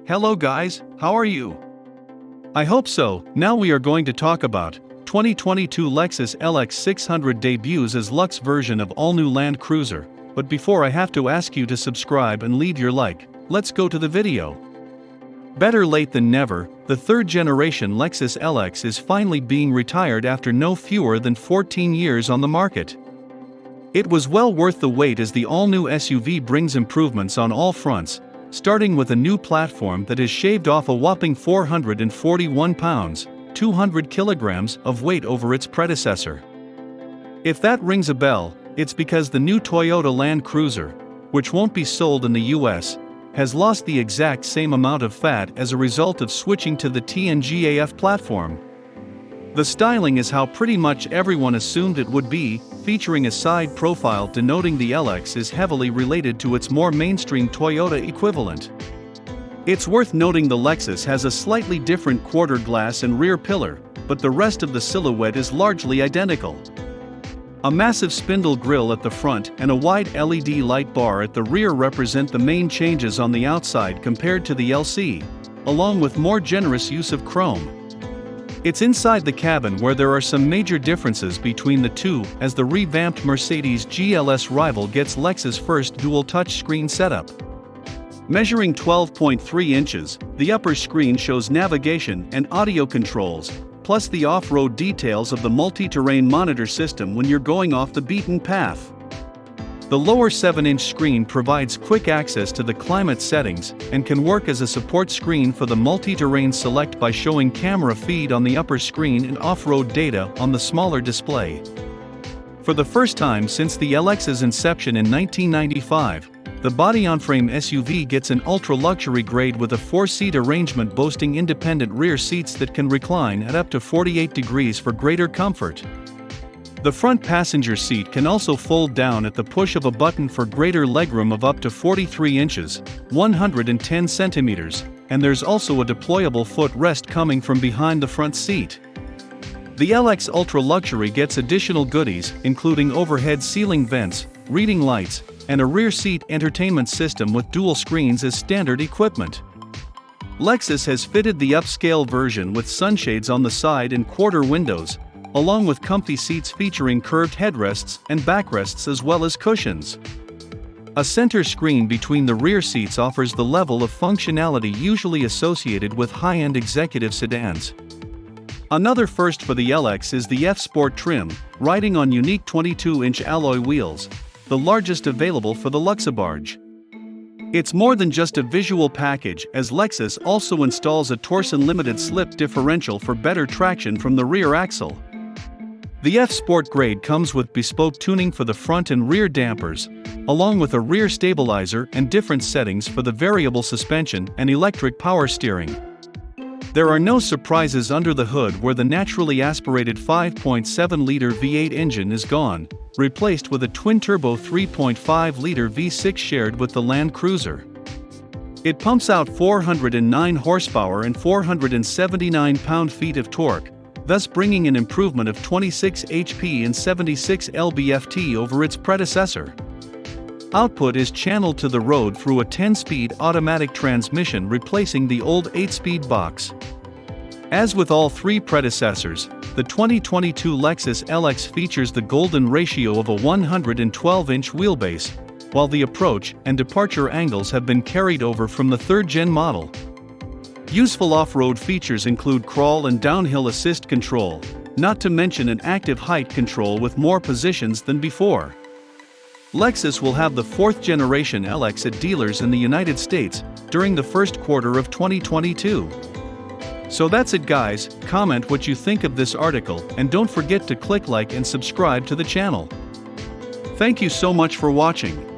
Hello guys, how are you? I hope so. Now we are going to talk about 2022 Lexus LX 600 debuts as luxe version of all-new Land Cruiser. But before I have to ask you to subscribe and leave your like, let's go to the video. Better late than never, the third-generation Lexus LX is finally being retired after no fewer than 14 years on the market. It was well worth the wait as the all-new SUV brings improvements on all fronts, starting with a new platform that has shaved off a whopping 441 pounds, 200 kilograms of weight over its predecessor. If that rings a bell, it's because the new Toyota Land Cruiser, which won't be sold in the US, has lost the exact same amount of fat as a result of switching to the TNGAF platform. The styling is how pretty much everyone assumed it would be, featuring a side profile denoting the LX is heavily related to its more mainstream Toyota equivalent. It's worth noting the Lexus has a slightly different quarter glass and rear pillar, but the rest of the silhouette is largely identical. A massive spindle grille at the front and a wide LED light bar at the rear represent the main changes on the outside compared to the LC, along with more generous use of chrome. It's inside the cabin where there are some major differences between the two, as the revamped Mercedes GLS rival gets Lexus' first dual touchscreen setup. Measuring 12.3 inches, the upper screen shows navigation and audio controls, plus the off-road details of the multi-terrain monitor system when you're going off the beaten path. The lower 7-inch screen provides quick access to the climate settings and can work as a support screen for the multi-terrain select by showing camera feed on the upper screen and off-road data on the smaller display. For the first time since the LX's inception in 1995, the body-on-frame SUV gets an ultra-luxury grade with a 4-seat arrangement boasting independent rear seats that can recline at up to 48 degrees for greater comfort. The front passenger seat can also fold down at the push of a button for greater legroom of up to 43 inches, 110 centimeters, and there's also a deployable footrest coming from behind the front seat. The LX Ultra Luxury gets additional goodies, including overhead ceiling vents, reading lights, and a rear seat entertainment system with dual screens as standard equipment. Lexus has fitted the upscale version with sunshades on the side and quarter windows, along with comfy seats featuring curved headrests and backrests as well as cushions. A center screen between the rear seats offers the level of functionality usually associated with high-end executive sedans. Another first for the LX is the F-Sport trim, riding on unique 22-inch alloy wheels, the largest available for the Luxabarge. It's more than just a visual package, as Lexus also installs a torsion-limited slip differential for better traction from the rear axle. The F-Sport grade comes with bespoke tuning for the front and rear dampers, along with a rear stabilizer and different settings for the variable suspension and electric power steering. There are no surprises under the hood where the naturally aspirated 5.7-liter V8 engine is gone, replaced with a twin-turbo 3.5-liter V6 shared with the Land Cruiser. It pumps out 409 horsepower and 479 pound-feet of torque, thus bringing an improvement of 26 HP and 76 lb-ft over its predecessor. Output is channeled to the road through a 10-speed automatic transmission replacing the old 8-speed box. As with all three predecessors, the 2022 Lexus LX features the golden ratio of a 112-inch wheelbase, while the approach and departure angles have been carried over from the third-gen model. Useful off-road features include crawl and downhill assist control, not to mention an active height control with more positions than before. Lexus will have the 4th-generation LX at dealers in the United States during the first quarter of 2022. So that's it guys, comment what you think of this article and don't forget to click like and subscribe to the channel. Thank you so much for watching.